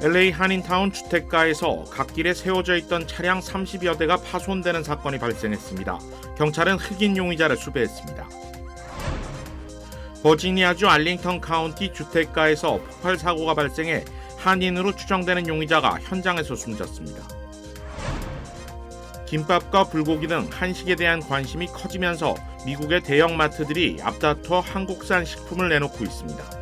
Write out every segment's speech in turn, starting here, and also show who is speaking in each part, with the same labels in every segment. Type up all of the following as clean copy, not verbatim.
Speaker 1: LA 한인타운 주택가에서 갓길에 세워져 있던 차량 30여 대가 파손되는 사건이 발생했습니다. 경찰은 흑인 용의자를 수배했습니다. 버지니아주 알링턴 카운티 주택가에서 폭발 사고가 발생해 한인으로 추정되는 용의자가 현장에서 숨졌습니다. 김밥과 불고기 등 한식에 대한 관심이 커지면서 미국의 대형마트들이 앞다퉈 한국산 식품을 내놓고 있습니다.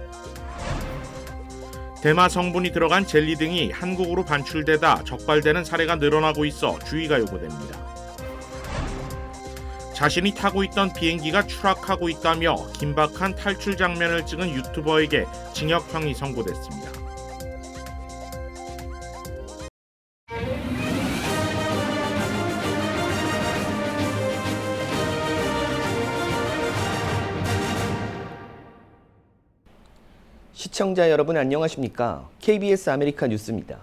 Speaker 1: 대마 성분이 들어간 젤리 등이 한국으로 반출되다 적발되는 사례가 늘어나고 있어 주의가 요구됩니다. 자신이 타고 있던 비행기가 추락하고 있다며 긴박한 탈출 장면을 찍은 유튜버에게 징역형이 선고됐습니다.
Speaker 2: 시청자 여러분 안녕하십니까? KBS 아메리카 뉴스입니다.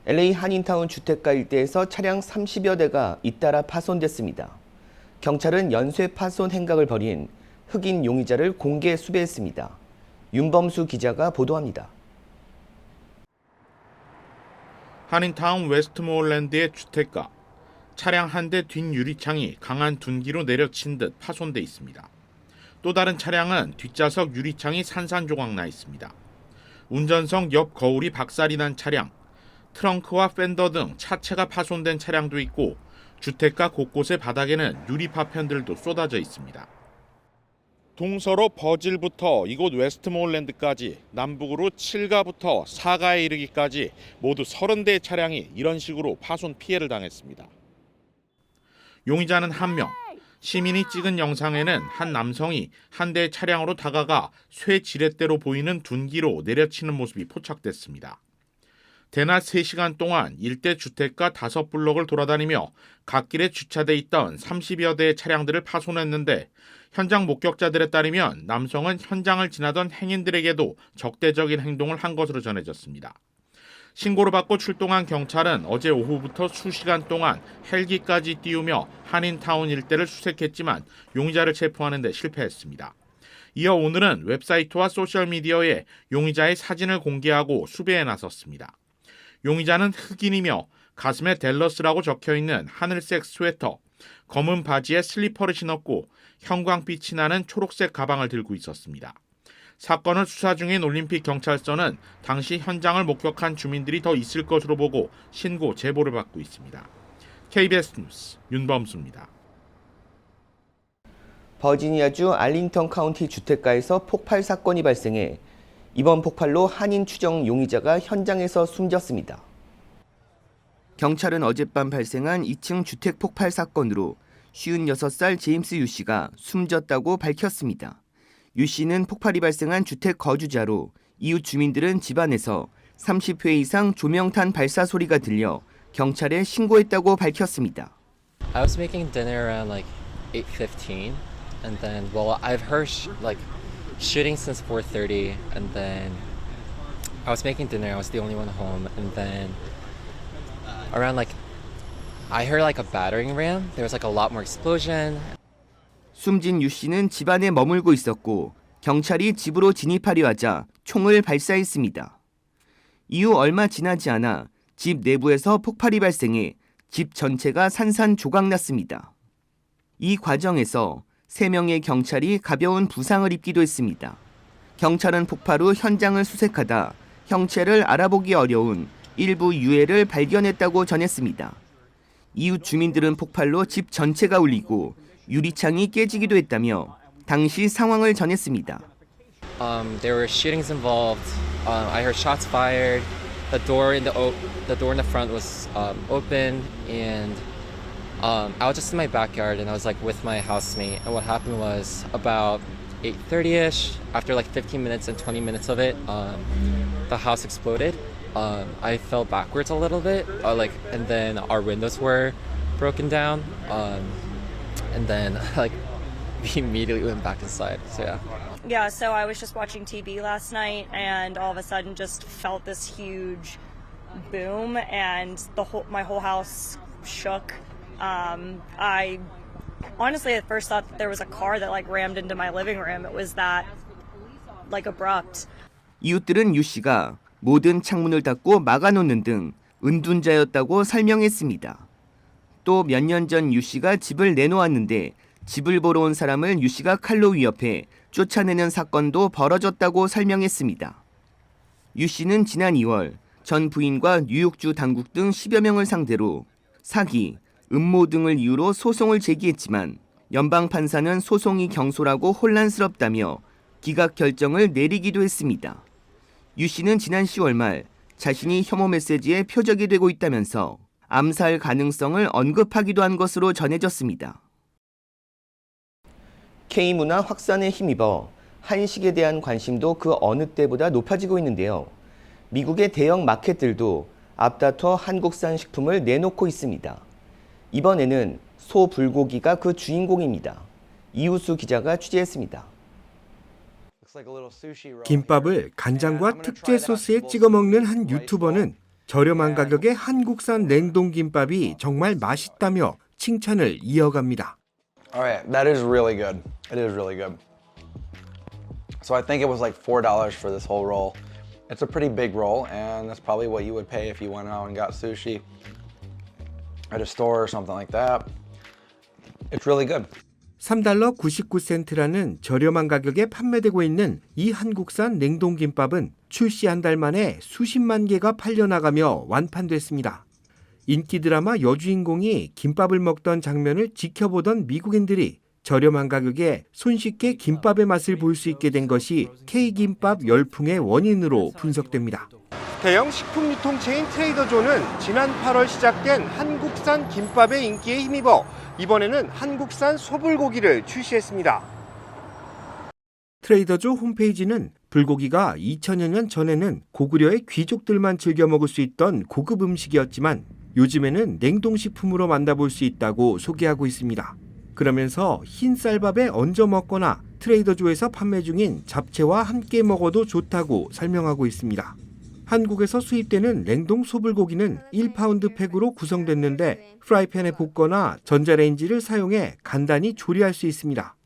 Speaker 2: LA 한인타운 주택가 일대에서 차량 30여 대가 잇따라 파손됐습니다. 경찰은 연쇄 파손 행각을 벌인 흑인 용의자를 공개 수배했습니다. 윤범수 기자가 보도합니다.
Speaker 1: 한인타운 웨스트모어랜드의 주택가. 차량 한 대 뒷 유리창이 강한 둔기로 내려친 듯 파손돼 있습니다. 또 다른 차량은 뒷좌석 유리창이 산산조각 나 있습니다. 운전석 옆 거울이 박살이 난 차량, 트렁크와 펜더 등 차체가 파손된 차량도 있고 주택가 곳곳의 바닥에는 유리 파편들도 쏟아져 있습니다. 동서로 버질부터 이곳 웨스트모어랜드까지 남북으로 7가부터 4가에 이르기까지 모두 30대의 차량이 이런 식으로 파손 피해를 당했습니다. 용의자는 한 명. 시민이 찍은 영상에는 한 남성이 한 대의 차량으로 다가가 쇠 지렛대로 보이는 둔기로 내려치는 모습이 포착됐습니다. 대낮 3시간 동안 일대 주택가 5블럭을 돌아다니며 갓길에 주차돼 있던 30여 대의 차량들을 파손했는데 현장 목격자들에 따르면 남성은 현장을 지나던 행인들에게도 적대적인 행동을 한 것으로 전해졌습니다. 신고를 받고 출동한 경찰은 어제 오후부터 수시간 동안 헬기까지 띄우며 한인타운 일대를 수색했지만 용의자를 체포하는 데 실패했습니다. 이어 오늘은 웹사이트와 소셜미디어에 용의자의 사진을 공개하고 수배에 나섰습니다. 용의자는 흑인이며 가슴에 댈러스라고 적혀있는 하늘색 스웨터, 검은 바지에 슬리퍼를 신었고 형광빛이 나는 초록색 가방을 들고 있었습니다. 사건을 수사 중인 올림픽 경찰서는 당시 현장을 목격한 주민들이 더 있을 것으로 보고 신고 제보를 받고 있습니다. KBS 뉴스 윤범수입니다.
Speaker 2: 버지니아주 알링턴 카운티 주택가에서 폭발 사건이 발생해 이번 폭발로 한인 추정 용의자가 현장에서 숨졌습니다. 경찰은 어젯밤 발생한 2층 주택 폭발 사건으로 56살 제임스 유 씨가 숨졌다고 밝혔습니다. 유 씨는 폭발이 발생한 주택 거주자로 이웃 주민들은 집안에서 30회 이상 조명탄 발사 소리가 들려 경찰에 신고했다고 밝혔습니다.
Speaker 3: I was making dinner around like 8:15 and then I've heard shooting since 4:30 and then I was making dinner. I was the only one home and then around I heard a battering ram. There was a lot more explosion.
Speaker 2: 숨진 유 씨는 집안에 머물고 있었고 경찰이 집으로 진입하려 하자 총을 발사했습니다. 이후 얼마 지나지 않아 집 내부에서 폭발이 발생해 집 전체가 산산조각났습니다. 이 과정에서 3명의 경찰이 가벼운 부상을 입기도 했습니다. 경찰은 폭발 후 현장을 수색하다 형체를 알아보기 어려운 일부 유해를 발견했다고 전했습니다. 이웃 주민들은 폭발로 집 전체가 울리고 유리창이 깨지기도 했다며 당시 상황을 전했습니다.
Speaker 3: There were shootings involved. I heard shots fired. The door in the front was open, and I was just in my backyard, and I was with my housemate. And what happened was about 8:30ish. After 15 minutes and 20 minutes of it, the house exploded. I fell backwards a little bit, and then our windows were broken down. And then we immediately went back inside. So yeah.
Speaker 4: Yeah, so I was just watching TV last night and all of a sudden just felt this huge boom and my whole house shook. I honestly at first thought that there was a car that rammed into my living room. It was that abrupt.
Speaker 2: 이웃들은 유 씨가 모든 창문을 닫고 막아놓는 등 은둔자였다고 설명했습니다. 또 몇 년 전 유 씨가 집을 내놓았는데 집을 보러 온 사람을 유 씨가 칼로 위협해 쫓아내는 사건도 벌어졌다고 설명했습니다. 유 씨는 지난 2월 전 부인과 뉴욕주 당국 등 10여 명을 상대로 사기, 음모 등을 이유로 소송을 제기했지만 연방 판사는 소송이 경솔하고 혼란스럽다며 기각 결정을 내리기도 했습니다. 유 씨는 지난 10월 말 자신이 혐오 메시지에 표적이 되고 있다면서 암살 가능성을 언급하기도 한 것으로 전해졌습니다. K문화 확산에 힘입어 한식에 대한 관심도 그 어느 때보다 높아지고 있는데요. 미국의 대형 마켓들도 앞다퉈 한국산 식품을 내놓고 있습니다. 이번에는 소 불고기가 그 주인공입니다. 이우수 기자가 취재했습니다.
Speaker 5: 김밥을 간장과 특제 소스에 찍어 먹는 한 유튜버는 저렴한 가격의 한국산 냉동 김밥이 정말 맛있다며 칭찬을 이어갑니다.
Speaker 6: Alright, that is really good. It is really good. So I think it was like $4 for this whole roll. It's a pretty big roll, and that's probably what you would pay if you went out and got sushi at a store or something like that. It's really good.
Speaker 5: $3 99센트라는 저렴한 가격에 판매되고 있는 이 한국산 냉동김밥은 출시 한 달 만에 수십만 개가 팔려나가며 완판됐습니다. 인기 드라마 여주인공이 김밥을 먹던 장면을 지켜보던 미국인들이 저렴한 가격에 손쉽게 김밥의 맛을 볼 수 있게 된 것이 K김밥 열풍의 원인으로 분석됩니다.
Speaker 7: 대형 식품 유통체인 트레이더조는 지난 8월 시작된 한국산 김밥의 인기에 힘입어 이번에는 한국산 소불고기를 출시했습니다.
Speaker 5: 트레이더조 홈페이지는 불고기가 2000여 년 전에는 고구려의 귀족들만 즐겨 먹을 수 있던 고급 음식이었지만 요즘에는 냉동식품으로 만나볼 수 있다고 소개하고 있습니다. 그러면서 흰 쌀밥에 얹어 먹거나 트레이더조에서 판매 중인 잡채와 함께 먹어도 좋다고 설명하고 있습니다. 한국에서 수입되는 냉동 소불고기는 1파운드 팩으로 구성됐는데 프라이팬에 볶거나 전자레인지를 사용해 간단히 조리할 수 있습니다.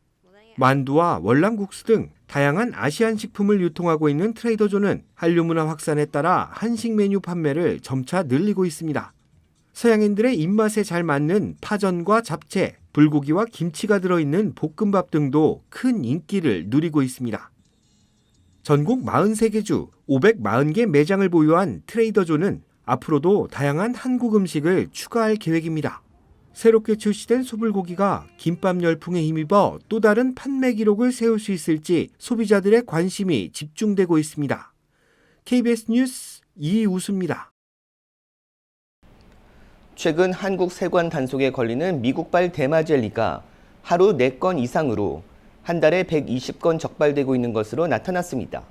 Speaker 5: 만두와 월남국수 등 다양한 아시안 식품을 유통하고 있는 트레이더조는 한류 문화 확산에 따라 한식 메뉴 판매를 점차 늘리고 있습니다. 서양인들의 입맛에 잘 맞는 파전과 잡채, 불고기와 김치가 들어있는 볶음밥 등도 큰 인기를 누리고 있습니다. 전국 43개 주 540개 매장을 보유한 트레이더조는 앞으로도 다양한 한국 음식을 추가할 계획입니다. 새롭게 출시된 소불고기가 김밥 열풍에 힘입어 또 다른 판매 기록을 세울 수 있을지 소비자들의 관심이 집중되고 있습니다. KBS 뉴스 이우수입니다.
Speaker 2: 최근 한국 세관 단속에 걸리는 미국발 대마 젤리가 하루 4건 이상으로 한 달에 120건 적발되고 있는 것으로 나타났습니다.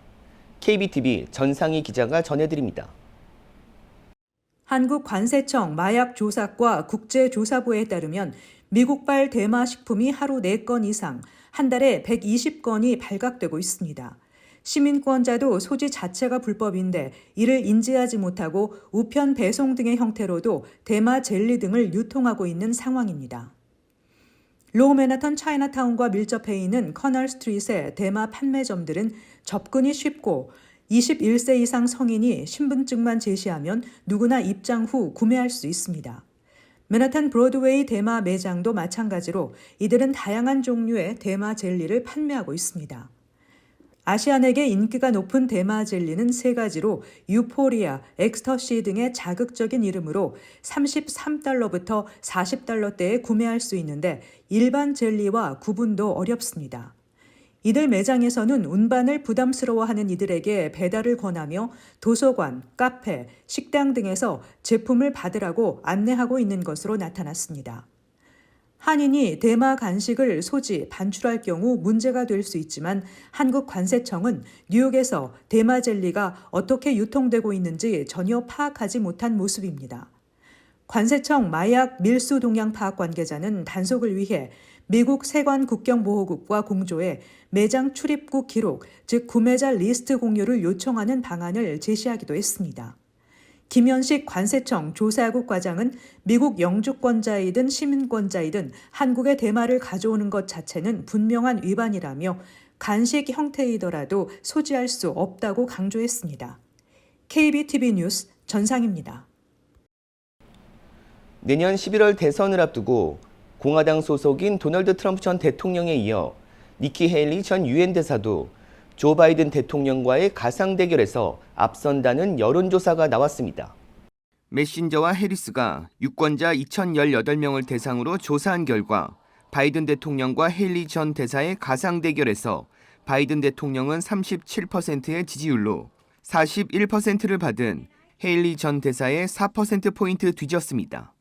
Speaker 2: KBTV 전상희 기자가 전해드립니다.
Speaker 8: 한국관세청 마약조사과 국제조사부에 따르면 미국발 대마 식품이 하루 4건 이상, 한 달에 120건이 발각되고 있습니다. 시민권자도 소지 자체가 불법인데 이를 인지하지 못하고 우편 배송 등의 형태로도 대마 젤리 등을 유통하고 있는 상황입니다. 로우 맨하탄 차이나타운과 밀접해 있는 커널 스트릿의 대마 판매점들은 접근이 쉽고 21세 이상 성인이 신분증만 제시하면 누구나 입장 후 구매할 수 있습니다. 맨하탄 브로드웨이 대마 매장도 마찬가지로 이들은 다양한 종류의 대마 젤리를 판매하고 있습니다. 아시안에게 인기가 높은 대마 젤리는 3가지로 유포리아, 엑스터시 등의 자극적인 이름으로 $33부터 $40대에 구매할 수 있는데 일반 젤리와 구분도 어렵습니다. 이들 매장에서는 운반을 부담스러워하는 이들에게 배달을 권하며 도서관, 카페, 식당 등에서 제품을 받으라고 안내하고 있는 것으로 나타났습니다. 한인이 대마 간식을 소지, 반출할 경우 문제가 될 수 있지만 한국관세청은 뉴욕에서 대마 젤리가 어떻게 유통되고 있는지 전혀 파악하지 못한 모습입니다. 관세청 마약 밀수 동향 파악 관계자는 단속을 위해 미국 세관 국경보호국과 공조해 매장 출입국 기록, 즉 구매자 리스트 공유를 요청하는 방안을 제시하기도 했습니다. 김현식 관세청 조사국 과장은 미국 영주권자이든 시민권자이든 한국에 대마를 가져오는 것 자체는 분명한 위반이라며 간식 형태이더라도 소지할 수 없다고 강조했습니다. KBTV 뉴스 전상입니다.
Speaker 2: 내년 11월 대선을 앞두고 공화당 소속인 도널드 트럼프 전 대통령에 이어 니키 헤일리 전 유엔 대사도 조 바이든 대통령과의 가상 대결에서 앞선다는 여론조사가 나왔습니다. 메신저와 해리스가 유권자 2,018명을 대상으로 조사한 결과 바이든 대통령과 헤일리 전 대사의 가상 대결에서 바이든 대통령은 37%의 지지율로 41%를 받은 헤일리 전 대사의 4%포인트 뒤졌습니다.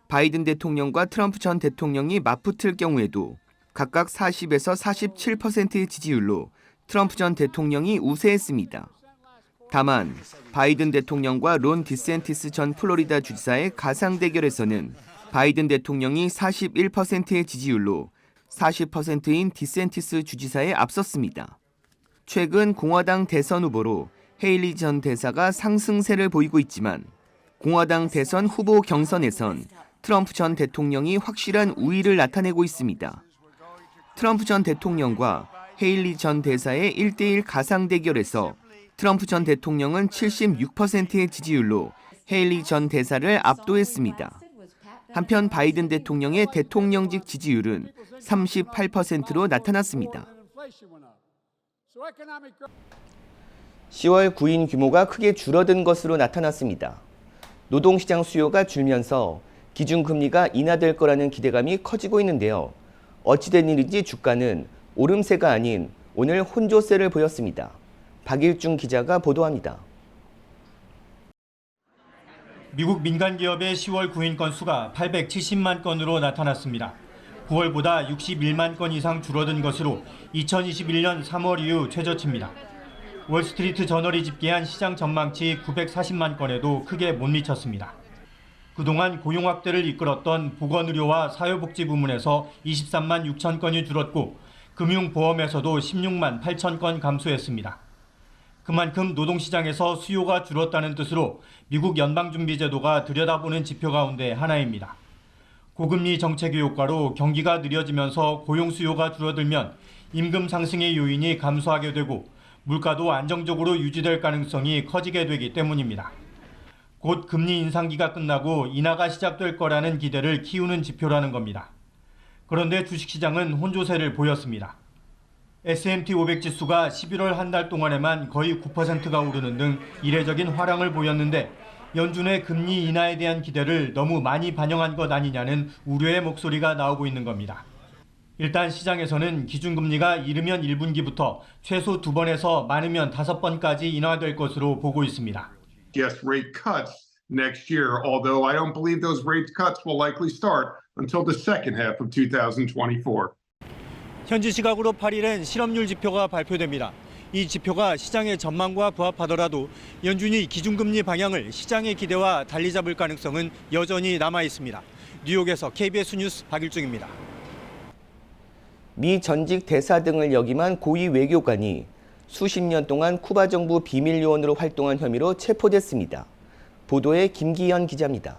Speaker 2: 바이든 대통령과 트럼프 전 대통령이 맞붙을 경우에도 각각 40에서 47%의 지지율로 트럼프 전 대통령이 우세했습니다. 다만 바이든 대통령과 론 디센티스 전 플로리다 주지사의 가상 대결에서는 바이든 대통령이 41%의 지지율로 40%인 디센티스 주지사에 앞섰습니다. 최근 공화당 대선 후보로 헤일리 전 대사가 상승세를 보이고 있지만 공화당 대선 후보 경선에선 트럼프 전 대통령이 확실한 우위를 나타내고 있습니다. 트럼프 전 대통령과 헤일리 전 대사의 1대1 가상 대결에서 트럼프 전 대통령은 76%의 지지율로 헤일리 전 대사를 압도했습니다. 한편 바이든 대통령의 대통령직 지지율은 38%로 나타났습니다. 10월 구인 규모가 크게 줄어든 것으로 나타났습니다. 노동시장 수요가 줄면서 기준금리가 인하될 거라는 기대감이 커지고 있는데요. 어찌된 일인지 주가는 오름세가 아닌 오늘 혼조세를 보였습니다. 박일중 기자가 보도합니다.
Speaker 9: 미국 민간 기업의 10월 구인 건수가 870만 건으로 나타났습니다. 9월보다 61만 건 이상 줄어든 것으로 2021년 3월 이후 최저치입니다. 월스트리트 저널이 집계한 시장 전망치 940만 건에도 크게 못 미쳤습니다. 그동안 고용 확대를 이끌었던 보건의료와 사회복지 부문에서 23만 6천 건이 줄었고 금융보험에서도 16만 8천 건 감소했습니다. 그만큼 노동시장에서 수요가 줄었다는 뜻으로 미국 연방준비제도가 들여다보는 지표 가운데 하나입니다. 고금리 정책의 효과로 경기가 느려지면서 고용 수요가 줄어들면 임금 상승의 요인이 감소하게 되고 물가도 안정적으로 유지될 가능성이 커지게 되기 때문입니다. 곧 금리 인상기가 끝나고 인하가 시작될 거라는 기대를 키우는 지표라는 겁니다. 그런데 주식시장은 혼조세를 보였습니다. S&P 500 지수가 11월 한 달 동안에만 거의 9%가 오르는 등 이례적인 화랑을 보였는데 연준의 금리 인하에 대한 기대를 너무 많이 반영한 것 아니냐는 우려의 목소리가 나오고 있는 겁니다. 일단 시장에서는 기준금리가 이르면 1분기부터 최소 2번에서 많으면 5번까지 인하될 것으로 보고 있습니다.
Speaker 10: Yes, rate cuts next year, although I don't believe those rate cuts will likely start until the second half of 2024.
Speaker 9: 현지 시각으로 8일엔 실업률 지표가 발표됩니다. 이 지표가 시장의 전망과 부합하더라도 연준이 기준금리 방향을 시장의 기대와 달리 잡을 가능성은 여전히 남아 있습니다. 뉴욕에서 KBS 뉴스 박일중입니다.
Speaker 2: 미 전직 대사 등을 역임한 고위 외교관이 수십 년 동안 쿠바 정부 비밀 요원으로 활동한 혐의로 체포됐습니다. 보도에 김기현 기자입니다.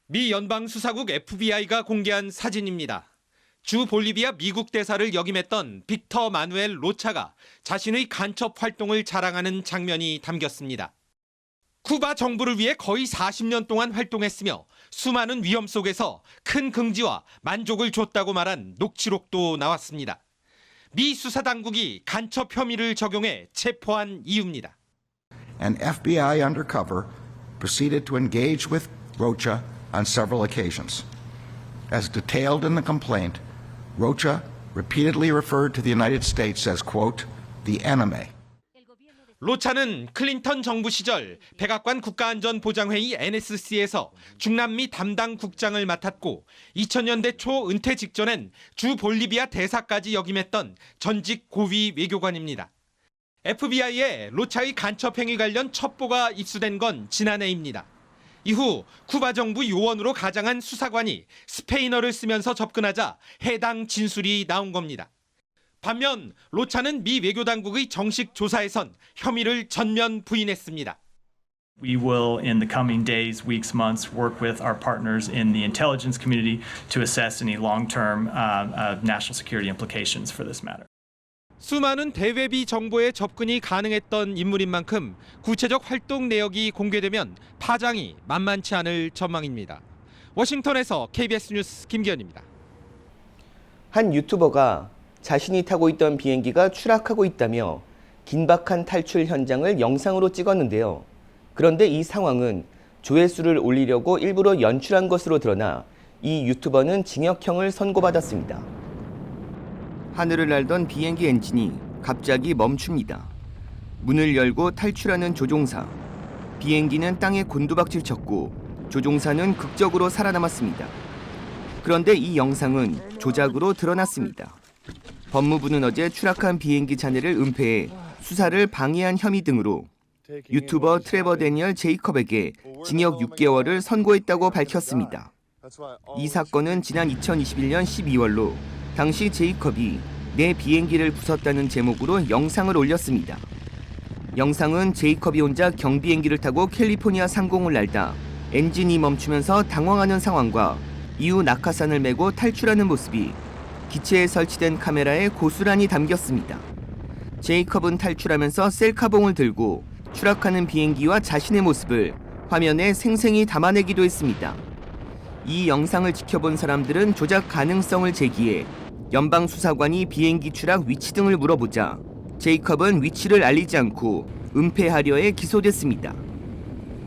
Speaker 11: 미 연방수사국 FBI가 공개한 사진입니다. 주 볼리비아 미국 대사를 역임했던 빅터 마누엘 로차가 자신의 간첩 활동을 자랑하는 장면이 담겼습니다. 쿠바 정부를 위해 거의 40년 동안 활동했으며 수많은 위험 속에서 큰 긍지와 만족을 줬다고 말한 녹취록도 나왔습니다. 미 수사당국이 간첩 혐의를 적용해 체포한 이유입니다.
Speaker 12: An FBI undercover proceeded to engage with Rocha on several occasions. As detailed in the complaint, Rocha repeatedly referred to the United States as, quote, the enemy.
Speaker 11: 로차는 클린턴 정부 시절 백악관 국가안전보장회의 NSC에서 중남미 담당 국장을 맡았고 2000년대 초 은퇴 직전엔 주 볼리비아 대사까지 역임했던 전직 고위 외교관입니다. FBI에 로차의 간첩 행위 관련 첩보가 입수된 건 지난해입니다. 이후 쿠바 정부 요원으로 가장한 수사관이 스페인어를 쓰면서 접근하자 해당 진술이 나온 겁니다. 반면 로차는 미 외교당국의 정식 조사에선 혐의를 전면 부인했습니다.
Speaker 13: We will, in the coming days, weeks, months, work with our partners in the intelligence community to assess any long-term national security implications for this matter.
Speaker 11: 수많은 대외비 정보에 접근이 가능했던 인물인 만큼 구체적 활동 내역이 공개되면 파장이 만만치 않을 전망입니다. 워싱턴에서 KBS 뉴스 김기현입니다.
Speaker 2: 한 유튜버가 자신이 타고 있던 비행기가 추락하고 있다며 긴박한 탈출 현장을 영상으로 찍었는데요. 그런데 이 상황은 조회수를 올리려고 일부러 연출한 것으로 드러나 이 유튜버는 징역형을 선고받았습니다. 하늘을 날던 비행기 엔진이 갑자기 멈춥니다. 문을 열고 탈출하는 조종사. 비행기는 땅에 곤두박질 쳤고 조종사는 극적으로 살아남았습니다. 그런데 이 영상은 조작으로 드러났습니다. 법무부는 어제 추락한 비행기 잔해를 은폐해 수사를 방해한 혐의 등으로 유튜버 트레버 데니얼 제이컵에게 징역 6개월을 선고했다고 밝혔습니다. 이 사건은 지난 2021년 12월로 당시 제이컵이 내 비행기를 부쉈다는 제목으로 영상을 올렸습니다. 영상은 제이컵이 혼자 경비행기를 타고 캘리포니아 상공을 날다 엔진이 멈추면서 당황하는 상황과 이후 낙하산을 메고 탈출하는 모습이 기체에 설치된 카메라에 고스란히 담겼습니다. 제이컵은 탈출하면서 셀카봉을 들고 추락하는 비행기와 자신의 모습을 화면에 생생히 담아내기도 했습니다. 이 영상을 지켜본 사람들은 조작 가능성을 제기해 연방수사관이 비행기 추락 위치 등을 물어보자 제이컵은 위치를 알리지 않고 은폐하려 해 기소됐습니다.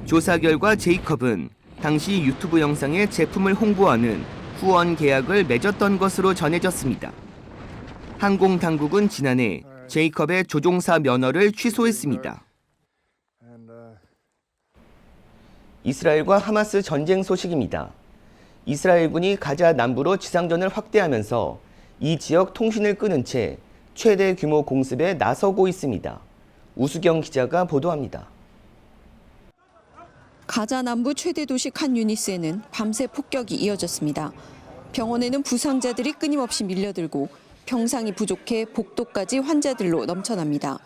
Speaker 2: 조사 결과 제이컵은 당시 유튜브 영상에 제품을 홍보하는 후원 계약을 맺었던 것으로 전해졌습니다. 항공당국은 지난해 제이컵의 조종사 면허를 취소했습니다. 이스라엘과 하마스 전쟁 소식입니다. 이스라엘군이 가자 남부로 지상전을 확대하면서 이 지역 통신을 끊은 채 최대 규모 공습에 나서고 있습니다. 우수경 기자가 보도합니다.
Speaker 14: 가자 남부 최대 도시 칸 유니스에는 밤새 폭격이 이어졌습니다. 병원에는 부상자들이 끊임없이 밀려들고 병상이 부족해 복도까지 환자들로 넘쳐납니다.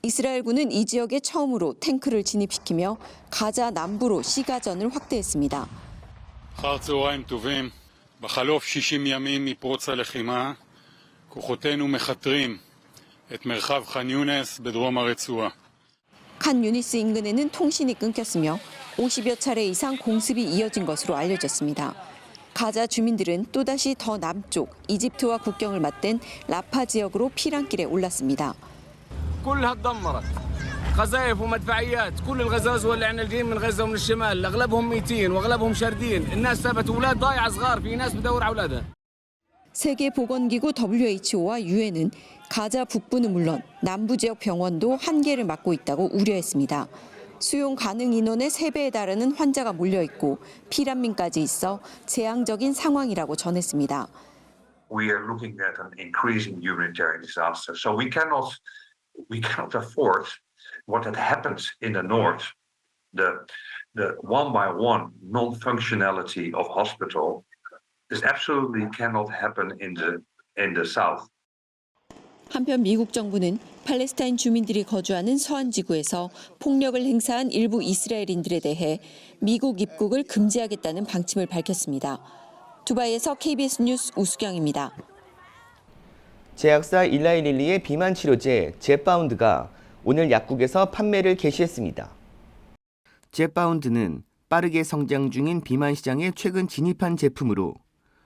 Speaker 14: 이스라엘군은 이 지역에 처음으로 탱크를 진입시키며 가자 남부로 시가전을 확대했습니다.
Speaker 15: אחר צהריים טובים, בחלוף 60 ימים מפרוץ הלחימה, כוחותינו מכתרים את מרחב ח'אן יונס בדרום הרצועה.
Speaker 14: 칸 유니스 인근에는 통신이 끊겼으며 50여 차례 이상 공습이 이어진 것으로 알려졌습니다. 가자 주민들은 또다시 더 남쪽 이집트와 국경을 맞댄 라파 지역으로 피난길에 올랐습니다.
Speaker 16: كلها اتدمرت قذائف ومدفعيات كل الغزاز واللي جايين من غزه ومن الشمال اغلبهم ميتين واغلبهم شاردين الناس سابت اولاد ضايعه صغار في ناس بدور على اولادها
Speaker 14: 세계보건기구 WHO와 UN은 가자 북부는 물론 남부 지역 병원도 한계를 맞고 있다고 우려했습니다. 수용 가능 인원의 3배에 달하는 환자가 몰려 있고 피난민까지 있어 재앙적인 상황이라고 전했습니다.
Speaker 17: We are looking at an increasing humanitarian disaster. So we cannot afford what had happened in the north, the one by one non-functionality of hospital. This absolutely cannot happen in the south.
Speaker 14: 한편 미국 정부는 팔레스타인 주민들이 거주하는 서안 지구에서 폭력을 행사한 일부 이스라엘인들에 대해 미국 입국을 금지하겠다는 방침을 밝혔습니다. 두바이에서 KBS 뉴스 우수경입니다.
Speaker 2: 제약사 일라이릴리의 비만 치료제 젯바운드가 오늘 약국에서 판매를 개시했습니다. 젯바운드는 빠르게 성장 중인 비만 시장에 최근 진입한 제품으로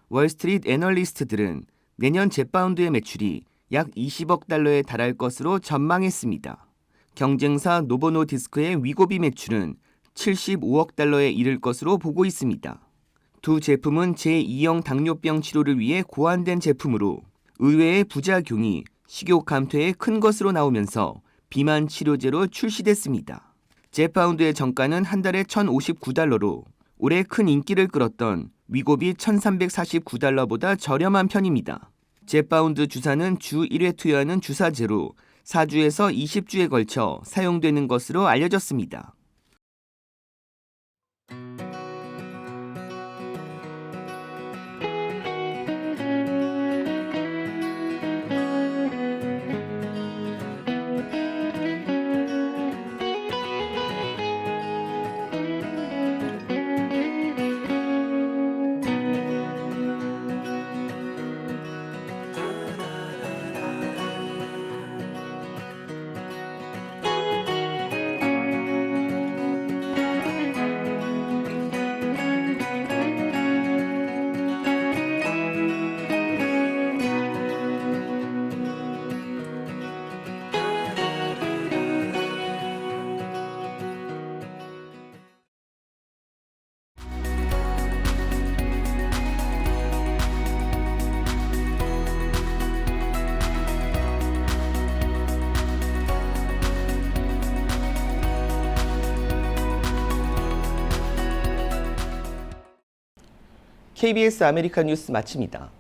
Speaker 2: 월스트리트 애널리스트들은 내년 젯바운드의 매출이 약 20억 달러에 달할 것으로 전망했습니다. 경쟁사 노보노디스크의 위고비 매출은 75억 달러에 이를 것으로 보고 있습니다. 두 제품은 제2형 당뇨병 치료를 위해 고안된 제품으로 의외의 부작용이 식욕 감퇴에 큰 것으로 나오면서 비만 치료제로 출시됐습니다. 젯바운드의 정가는 한 달에 1,059달러로 올해 큰 인기를 끌었던 위고비 1,349달러보다 저렴한 편입니다. 젯바운드 주사는 주 1회 투여하는 주사제로 4주에서 20주에 걸쳐 사용되는 것으로 알려졌습니다. KBS 아메리칸 뉴스 마칩니다.